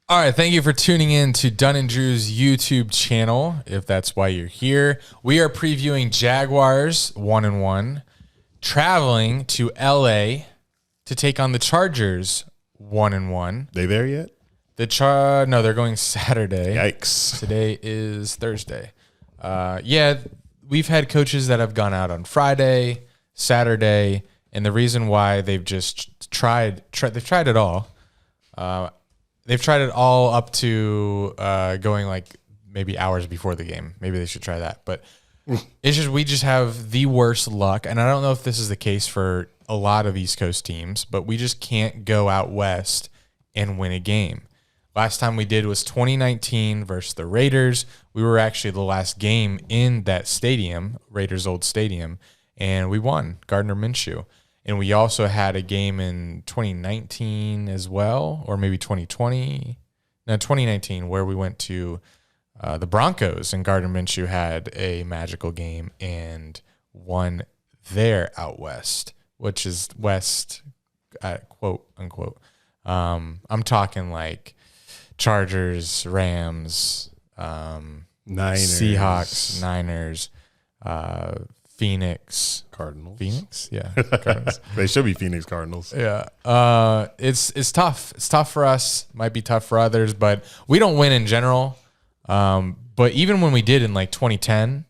All right, thank you for tuning in to Dunn and Drew's YouTube channel, if that's why you're here. We are previewing Jaguars 1-1, traveling to LA to take on the Chargers 1-1. They there yet? No, they're going Saturday. Yikes. Today is Thursday. Yeah, we've had coaches that have gone out on Friday, Saturday, and the reason why they've just they've tried it all. They've tried it all up to going like maybe hours before the game. Maybe they should try that. But it's just we just have the worst luck. And I don't know if this is the case for a lot of East Coast teams, but we just can't go out west and win a game. Last time we did was 2019 versus the Raiders. We were actually the last game in that stadium, Raiders' old stadium, and we won, Gardner Minshew. And we also had a game in 2019 as well, or maybe 2020. No, 2019, where we went to the Broncos, and Gardner Minshew had a magical game and won there out west, which is west, quote unquote. I'm talking like Chargers, Rams, Niners, Seahawks, Niners, Phoenix, Cardinals. Phoenix, yeah, Cardinals. They should be Phoenix Cardinals. Yeah, it's tough. It's tough for us. Might be tough for others, but we don't win in general. But even when we did in like 2010,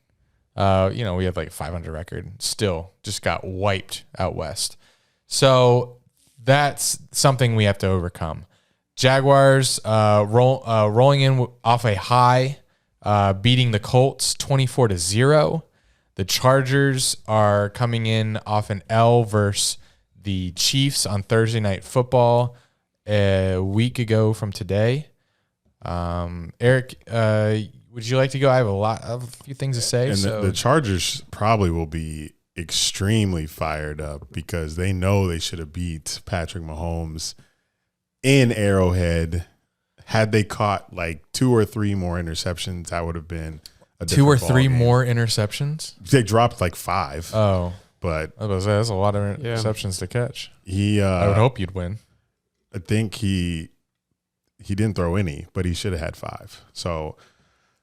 we had like a 500 record. Still, just got wiped out west. So that's something we have to overcome. Jaguars rolling in off a high, beating the Colts 24-0. The Chargers are coming in off an L versus the Chiefs on Thursday Night Football a week ago from today. Eric, would you like to go? I have a few things to say. And the Chargers probably will be extremely fired up because they know they should have beat Patrick Mahomes in Arrowhead. Had they caught like 2 or 3 more interceptions, that would have been a 2 or 3 more interceptions. They dropped like 5. Oh, but I was that's a lot of interceptions to catch. I would hope you'd win. I think he didn't throw any, but he should have had 5. So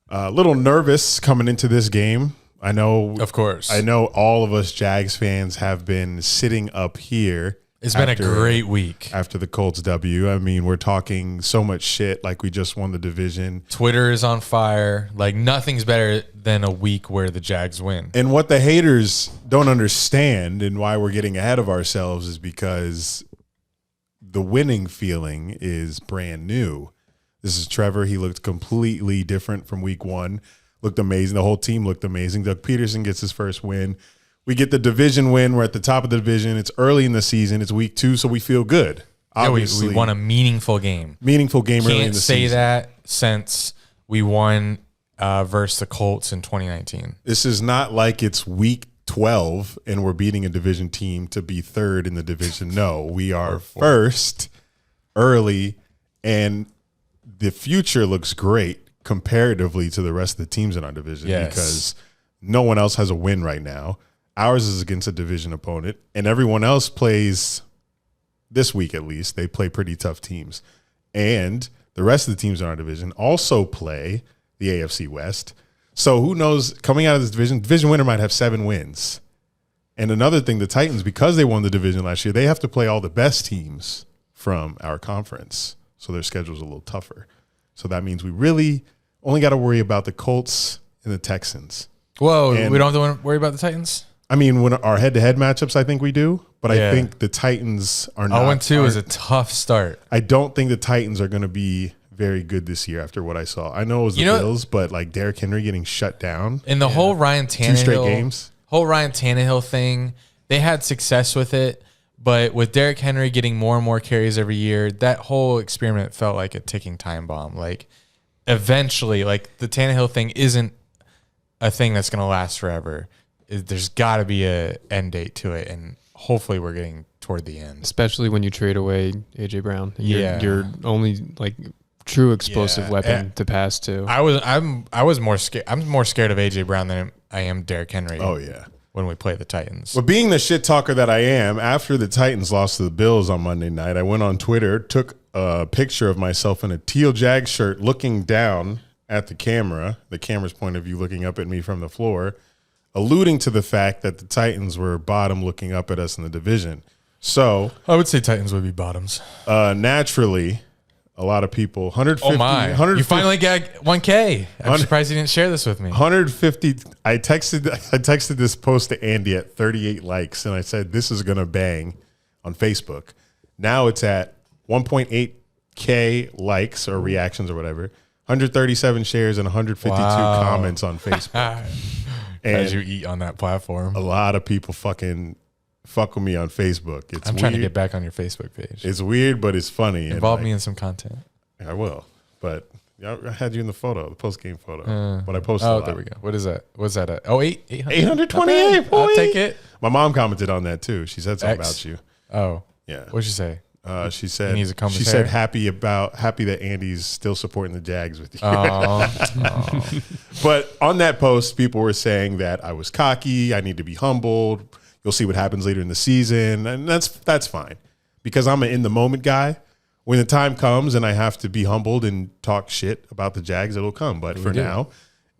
a little nervous coming into this game. I know, of course. I know all of us Jags fans have been sitting up here. It's been a great week after the Colts W. I mean, we're talking so much shit like we just won the division. Twitter is on fire. Like nothing's better than a week where the Jags win. And what the haters don't understand and why we're getting ahead of ourselves is because the winning feeling is brand new. This is Trevor. He looked completely different from week 1. Looked amazing. The whole team looked amazing. Doug Peterson gets his first win. We get the division win. We're at the top of the division. It's early in the season. It's week 2, so we feel good. Obviously, we won a meaningful game. Early in the season. Can't say that since we won versus the Colts in 2019. This is not like it's week 12 and we're beating a division team to be 3rd in the division. No, we are first early, and the future looks great comparatively to the rest of the teams in our division because no one else has a win right now. Ours is against a division opponent, and everyone else plays this week at least. They play pretty tough teams. And the rest of the teams in our division also play the AFC West. So who knows, coming out of this division winner might have 7 wins. And another thing, the Titans, because they won the division last year, they have to play all the best teams from our conference. So their schedule's a little tougher. So that means we really only got to worry about the Colts and the Texans. Whoa, we don't have to worry about the Titans? I mean, when our head-to-head matchups, I think we do. But I think the Titans are not. 0-2 is a tough start. I don't think the Titans are going to be very good this year after what I saw. I know it was the Bills, but like Derrick Henry getting shut down. And the whole Ryan Tannehill. 2 straight games. Whole Ryan Tannehill thing, they had success with it. But with Derrick Henry getting more and more carries every year, that whole experiment felt like a ticking time bomb. Like eventually, like the Tannehill thing isn't a thing that's going to last forever. There's got to be a end date to it, and hopefully we're getting toward the end. Especially when you trade away A.J. Brown. Your only like true explosive weapon to pass to. I was more scared. I'm more scared of A.J. Brown than I am Derrick Henry. Oh yeah. When we play the Titans. Well, being the shit talker that I am, after the Titans lost to the Bills on Monday night, I went on Twitter, took a picture of myself in a teal Jag shirt looking down at the camera's point of view looking up at me from the floor, alluding to the fact that the Titans were bottom looking up at us in the division. So I would say Titans would be bottoms. Naturally, a lot of people, 150. Oh my! 150, You finally got 1K. I'm surprised you didn't share this with me. 150. I texted this post to Andy at 38 likes, and I said this is gonna bang on Facebook. Now it's at 1.8K likes or reactions or whatever. 137 shares and 152 comments on Facebook. And as you eat on that platform, a lot of people fuck with me on Facebook. It's I'm trying to get back on your Facebook page. It's weird, but it's funny. Involve me in some content. I will, but I had you in the photo, the post game photo. But I posted. Oh, there we go. What is that? What's that at? Oh, 828. I'll take it. My mom commented on that too. She said something about you. Oh, yeah. What'd she say? She said needs a comb she said happy that Andy's still supporting the Jags with you. But on that post, people were saying that I was cocky. I need to be humbled. You'll see what happens later in the season, and that's fine because I'm an in the moment guy. When the time comes and I have to be humbled and talk shit about the Jags, it'll come. But for now,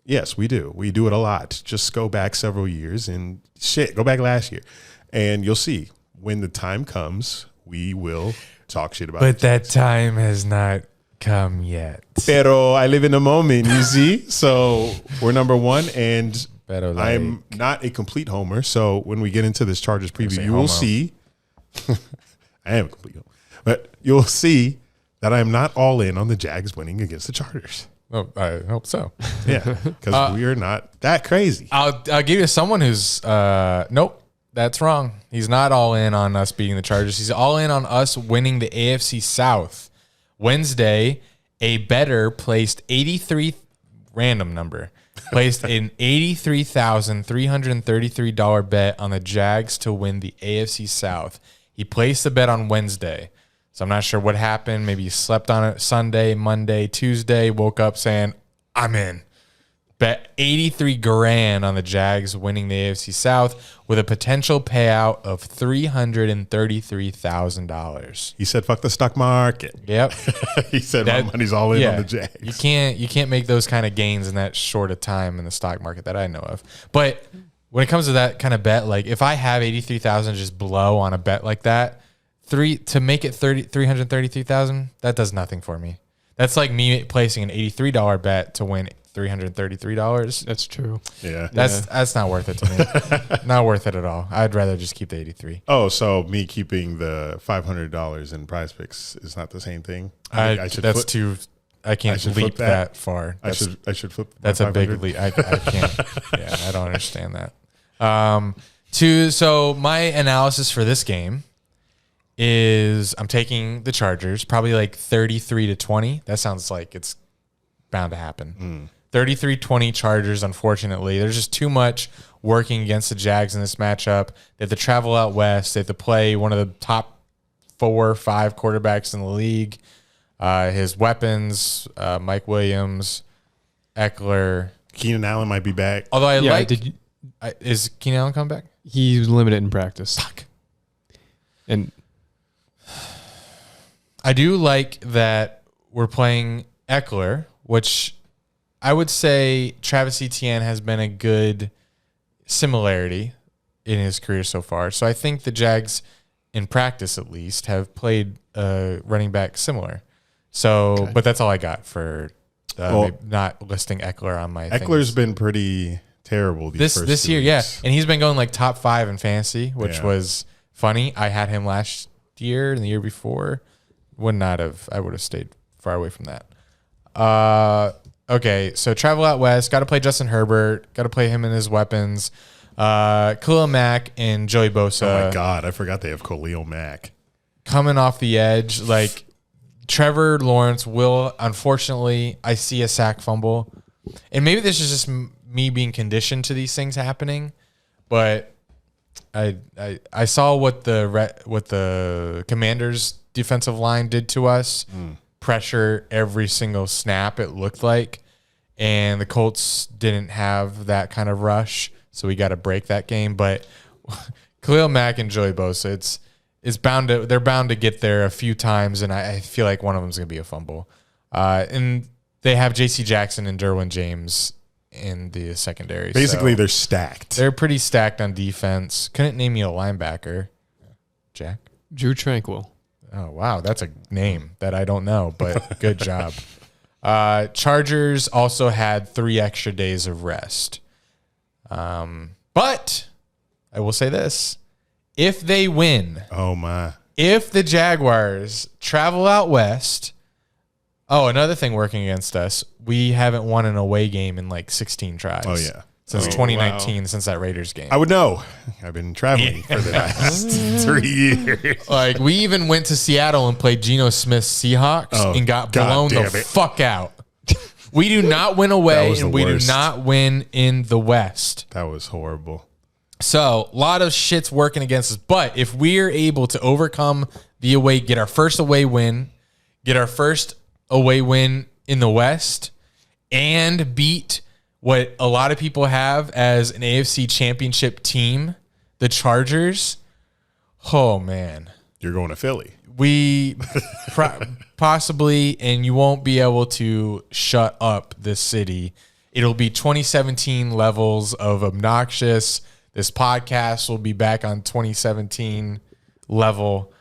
yes, we do. We do it a lot. Just go back several years and go back last year, and you'll see when the time comes. We will talk shit about it. But that time has not come yet. Pero I live in the moment, you see? So we're number one, and I'm not a complete homer. So when we get into this Chargers preview, you will see. I am a complete homer. But you'll see that I'm not all in on the Jags winning against the Chargers. Oh, I hope so. Yeah, because we are not that crazy. I'll give you someone who's nope. That's wrong. He's not all in on us beating the Chargers. He's all in on us winning the AFC South. Wednesday, a bettor placed 83 random number. Placed an $83,333 bet on the Jags to win the AFC South. He placed the bet on Wednesday. So I'm not sure what happened. Maybe he slept on it Sunday, Monday, Tuesday, woke up saying, I'm in. Bet 83 grand on the Jags winning the AFC South with a potential payout of $333,000. He said, "Fuck the stock market." Yep. He said, "My money's all in on the Jags." You can't make those kind of gains in that short a time in the stock market that I know of. But when it comes to that kind of bet, like if I have 83,000 just blow on a bet like that, to make it 333,000, that does nothing for me. That's like me placing an $83 bet to win $333. That's true. Yeah. That's not worth it to me. Not worth it at all. I'd rather just keep the 83. Oh, so me keeping the $500 in Prize Picks is not the same thing? I can't leap that far. I should flip. That's a big leap. I can't. Yeah, I don't understand that. So my analysis for this game is I'm taking the Chargers, probably like 33-20. That sounds like it's bound to happen. 33-20 Chargers, unfortunately. There's just too much working against the Jags in this matchup. They have to travel out west. They have to play one of the top 4 or 5 quarterbacks in the league. His weapons, Mike Williams, Eckler. Keenan Allen might be back. Although is Keenan Allen coming back? He's limited in practice. Fuck. And I do like that we're playing Eckler, which I would say Travis Etienne has been a good similarity in his career so far. So I think the Jags, in practice at least, have played running back similar. So, okay. But that's all I got for not listing Eckler on my Eckler's been pretty terrible this year, weeks. yeah. And he's been going like top 5 in fantasy, which was funny. I had him last year and the year before. I would have stayed far away from that. Okay, so travel out west. Got to play Justin Herbert. Got to play him and his weapons. Khalil Mack and Joey Bosa. Oh my God, I forgot they have Khalil Mack coming off the edge. Like Trevor Lawrence will, unfortunately, I see a sack fumble, and maybe this is just me being conditioned to these things happening, but I saw what the Commanders' defensive line did to us. Pressure every single snap, it looked like, and the Colts didn't have that kind of rush, so we got to break that game. But Khalil Mack and Joey Bosa, they're bound to get there a few times, and I feel like one of them is going to be a fumble. And they have J.C. Jackson and Derwin James in the secondary. Basically, so they're stacked. they're pretty stacked on defense. Couldn't name you a linebacker, Jack. Drew Tranquil. Oh, wow. That's a name that I don't know, but good job. Chargers also had 3 extra days of rest. But I will say this. If they win, if the Jaguars travel out west, another thing working against us, we haven't won an away game in like 16 tries. Oh, yeah. Since 2019, since that Raiders game. I would know. I've been traveling for the last 3 years. Like, we even went to Seattle and played Geno Smith's Seahawks and got blown the fuck out. We do not win away, and we do not win in the West. That was horrible. So, a lot of shit's working against us. But if we're able to overcome the away, get our first away win in the West, and beat what a lot of people have as an AFC championship team, the Chargers, oh, man. You're going to Philly. We possibly, and you won't be able to shut up this city. It'll be 2017 levels of obnoxious. This podcast will be back on 2017 level.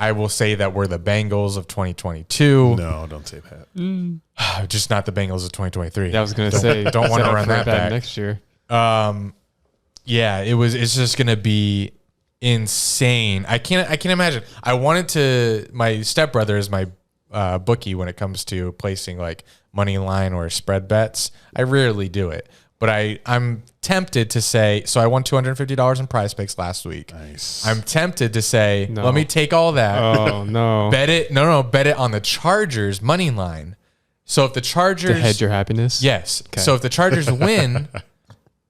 I will say that we're the Bengals of 2022. No, don't say that. Just not the Bengals of 2023. I was going to say, don't want to run that back next year. Yeah, it's just going to be insane. I can't imagine. I wanted to. My stepbrother is my bookie when it comes to placing like money line or spread bets. I rarely do it, but I'm tempted to say. So I won $250 in Prize Picks last week. Nice. I'm tempted to say, let me take all that. Oh no! Bet it. No. Bet it on the Chargers money line. So if the Chargers to hedge your happiness, yes. Okay. So if the Chargers win,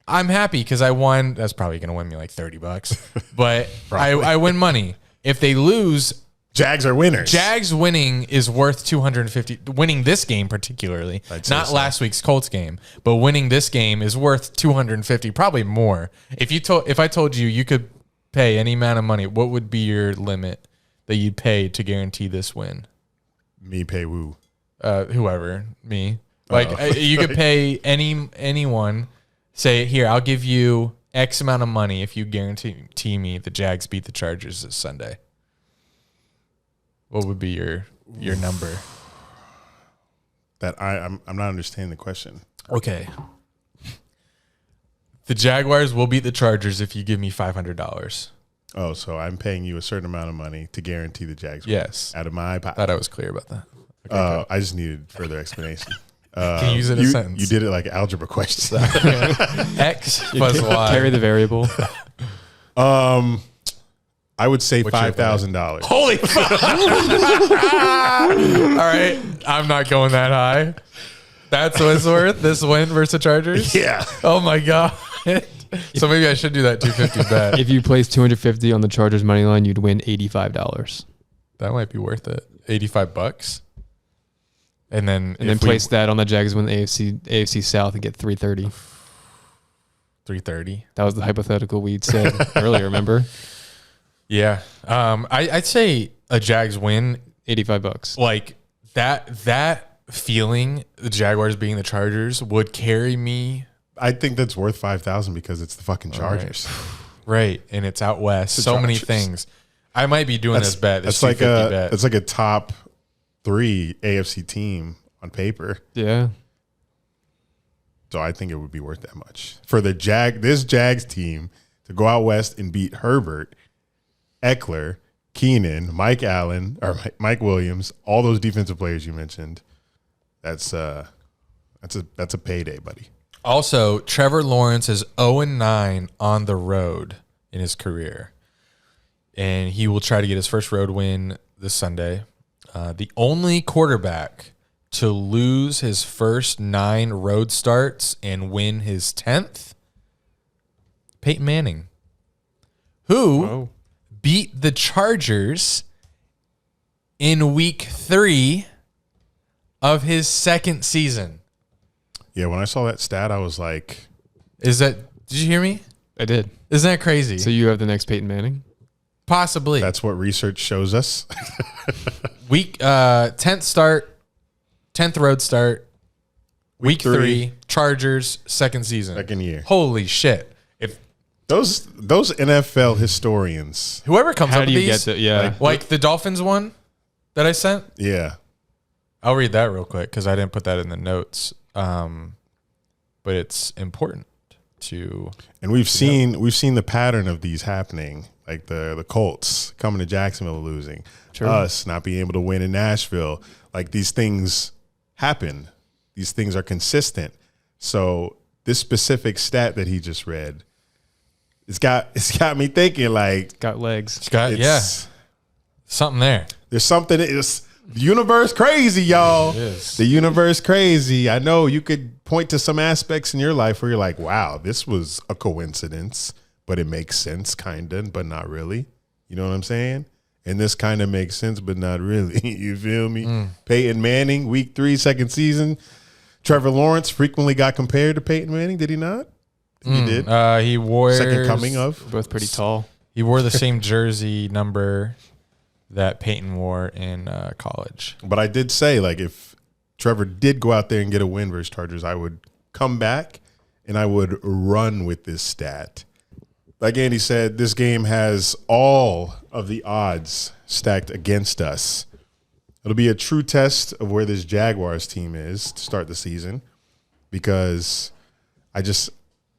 I'm happy because I won. That's probably going to win me like $30, but I win money. If they lose, Jags are winners. Jags winning is worth $250. Winning this game particularly, not last week's Colts game, but winning this game is worth $250, probably more. If I told you you could pay any amount of money, what would be your limit that you'd pay to guarantee this win? Me pay woo. Whoever, me. Like you could pay anyone. Say, here, I'll give you X amount of money if you guarantee me the Jags beat the Chargers this Sunday. What would be your number? That I'm not understanding the question. Okay. The Jaguars will beat the Chargers if you give me $500. Oh, so I'm paying you a certain amount of money to guarantee the Jags win. Yes. Out of my pocket. Thought I was clear about that. Okay, I just needed further explanation. Can you use it in a sentence? You did it like algebra questions. X plus Y. Carry the variable. I would say $5,000. Holy fuck. All right. I'm not going that high. That's what it's worth? This win versus the Chargers? Yeah. Oh, my God. So maybe I should do that $250 bet. If you place $250 on the Chargers money line, you'd win $85. That might be worth it. $85. And then place that on the Jags win the AFC South and get $330. $330. That was the hypothetical we'd said earlier, remember? Yeah. I'd say a Jags win $85. Like that feeling, the Jaguars being the Chargers, would carry me. I think that's worth $5,000 because it's the fucking Chargers. Right. And it's out west. So Chargers. Many things. I might be doing this bet. That's like a top 3 AFC team on paper. Yeah. So I think it would be worth that much for this Jags team to go out west and beat Herbert, Eckler, Keenan, Mike Allen, or Mike Williams, all those defensive players you mentioned. That's a payday, buddy. Also, Trevor Lawrence is 0-9 on the road in his career, and he will try to get his first road win this Sunday. The only quarterback to lose his first 9 road starts and win his 10th, Peyton Manning, who beat the Chargers in week 3 of his second season. Yeah, when I saw that stat, I was like... Did you hear me? I did. Isn't that crazy? So you have the next Peyton Manning? Possibly. That's what research shows us. Week 10th start, 10th road start. Week 3, Chargers, second season. Second year. Holy shit. If those NFL historians. whoever comes How up do with you these, get to, yeah. like the Dolphins one that I sent, Yeah. I'll read that real quick because I didn't put that in the notes. But it's important to. And we've seen the pattern of these happening, like the Colts coming to Jacksonville losing, us not being able to win in Nashville. Like these things happen. These things are consistent. So this specific stat that he just read, it's got me thinking like Got legs. It's got, something there. There's something. It's the universe crazy, y'all. It is. The universe crazy. I know you could point to some aspects in your life where you're like, wow, this was a coincidence, but it makes sense, kind of, but not really. You know what I'm saying? And this kind of makes sense, but not really. You feel me? Peyton Manning, week 3, second season. Trevor Lawrence frequently got compared to Peyton Manning. Did he not? He did. He wore Second coming of. Both pretty tall. He wore the same jersey number that Peyton wore in college. But I did say, like, if Trevor did go out there and get a win versus Chargers, I would come back and I would run with this stat. Like Andy said, this game has all of the odds stacked against us. It'll be a true test of where this Jaguars team is to start the season because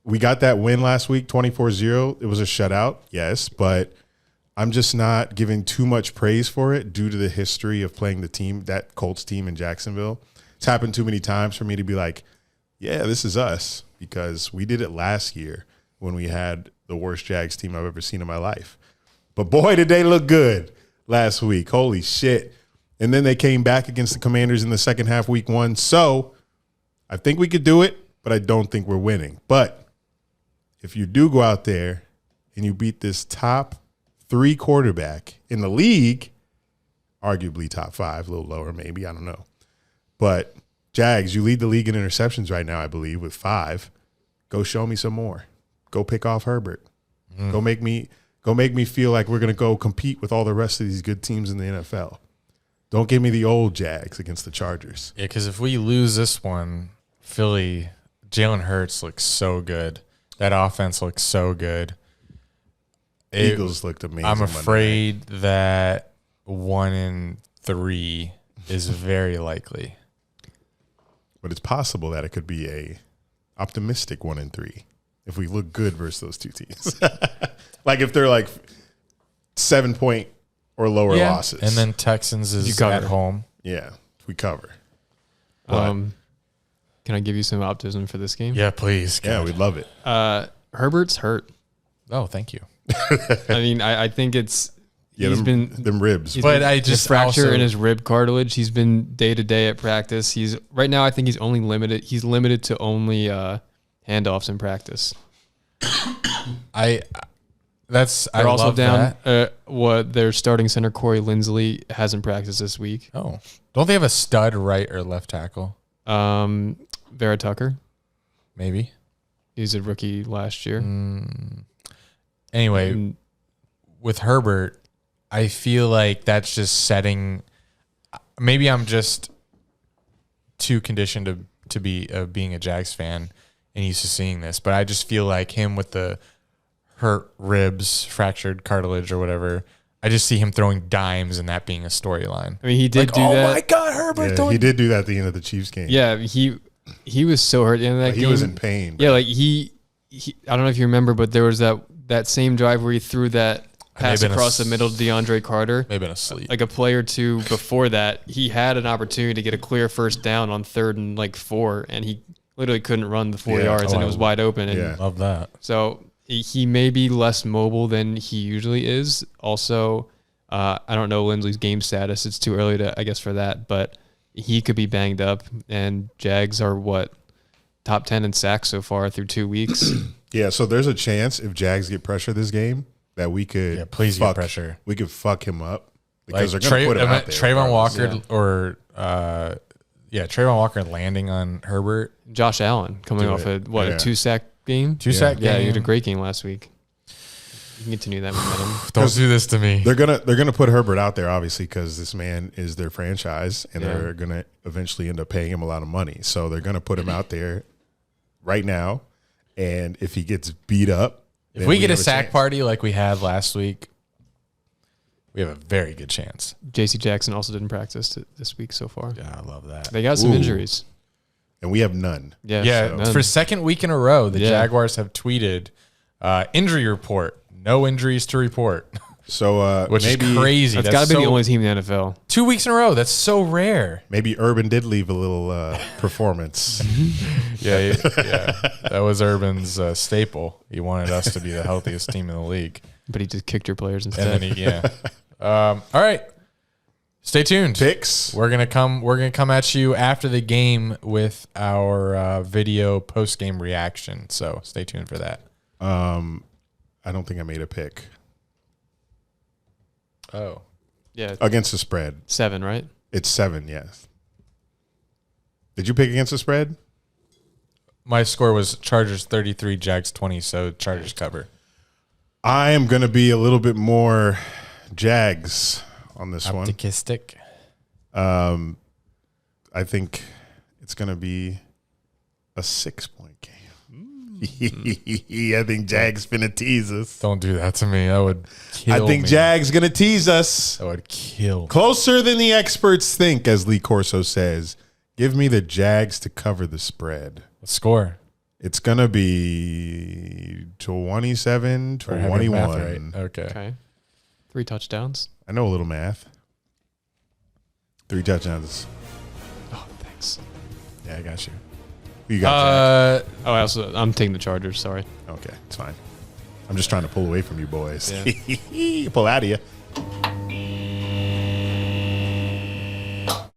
we got that win last week, 24-0. It was a shutout, yes, but I'm just not giving too much praise for it due to the history of playing that Colts team in Jacksonville. It's happened too many times for me to be like, yeah, this is us, because we did it last year when we had the worst Jags team I've ever seen in my life. But boy, did they look good last week. Holy shit. And then they came back against the Commanders in the second half, week 1. So I think we could do it, but I don't think we're winning. But if you do go out there and you beat this top 3 quarterback in the league, arguably top 5, a little lower maybe, I don't know. But Jags, you lead the league in interceptions right now, I believe, with 5. Go show me some more. Go pick off Herbert. Go make me feel like we're going to go compete with all the rest of these good teams in the NFL. Don't give me the old Jags against the Chargers. Yeah, because if we lose this one, Philly, Jalen Hurts looks so good. That offense looks so good. Eagles looked amazing. I'm afraid that 1-3 is very likely. But it's possible that it could be a optimistic 1-3 if we look good versus those two teams. Like if they're like 7-point or lower losses. And then Texans is at home. Yeah, we cover. Can I give you some optimism for this game? Yeah, please. Yeah, we'd love it. Herbert's hurt. Oh, thank you. I mean, I think it's them ribs. But I just fracture in his rib cartilage. He's been day to day at practice. He's right now. I think he's only limited. He's limited to only handoffs in practice. They're also love down. that. What their starting center Corey Linsley hasn't practiced this week. Oh, don't they have a stud right or left tackle? Vera Tucker, Maybe. he's a rookie last year. Anyway, with Herbert, I feel like that's just setting. Maybe I'm just too conditioned to be being a Jags fan and used to seeing this, but I just feel like him with the hurt ribs, fractured cartilage, or whatever. I just see him throwing dimes and that being a storyline. I mean, he did do that. Oh my God, Herbert! Yeah, he did do that at the end of the Chiefs game. Yeah, he was so hurt at the end of that game. He was in pain. Yeah, like he I don't know if you remember, but there was that same drive where he threw that pass across the middle to DeAndre Carter. Maybe been asleep. Like a play or two before that, he had an opportunity to get a clear first down on 3rd and 4, and he literally couldn't run the 4 yards, and it was wide open. And love that. So he may be less mobile than he usually is. Also, I don't know Lindsley's game status. It's too early to, I guess, for that, but he could be banged up, and Jags are top 10 in sacks so far through 2 weeks. Yeah, so there's a chance if Jags get pressure this game that we could get pressure. We could fuck him up because Like they're going to put him out there. Trayvon Walker Trayvon Walker landing on Herbert. Josh Allen coming off a 2-sack game? 2-sack game. Yeah, he had a great game last week. You can continue that momentum. Don't do this to me. They're gonna put Herbert out there, obviously, because this man is their franchise, and Yeah. they're gonna eventually end up paying him a lot of money. So they're gonna put him out there right now, and if he gets beat up, If then we get a have sack chance. party like we had last week, we have a very good chance. J.C. Jackson also didn't practice this week so far. Yeah, I love that. They got some Ooh. injuries. and we have none. Yeah, Yeah, none. for second week in a row, the Yeah. Jaguars have tweeted injury report, no injuries to report, So which maybe is crazy. That's got to be so- the only team in the NFL. 2 weeks in a row. That's so rare. maybe Urban did leave a little performance. Yeah, that was Urban's staple. He wanted us to be the healthiest team in the league, But he just kicked your players and instead. then all right, stay tuned. Picks. We're gonna come at you after the game with our video post game reaction. So stay tuned for that. I don't think I made a pick Oh, Yeah, against the spread. 7, right? It's 7, yes. Did you pick against the spread? my score was Chargers 33, Jags 20. So Chargers cover. I am going to be a little bit more Jags on this one. Optimistic. I think it's going to be a 6-point game. I think Jags finna tease us. Don't do that to me. That would kill I think me. Jags going to tease us. That would kill. Closer than the experts think, as Lee Corso says. Give me the Jags to cover the spread. Score. It's going to be 27 Or have your math 21. right. Okay. Okay. 3 touchdowns. I know a little math. 3 touchdowns. Oh, thanks. Yeah, I got you. Who you got, Jack? Oh, I'm taking the Chargers. Sorry. Okay, it's fine. I'm just trying to pull away from you boys. Yeah. Pull out of you.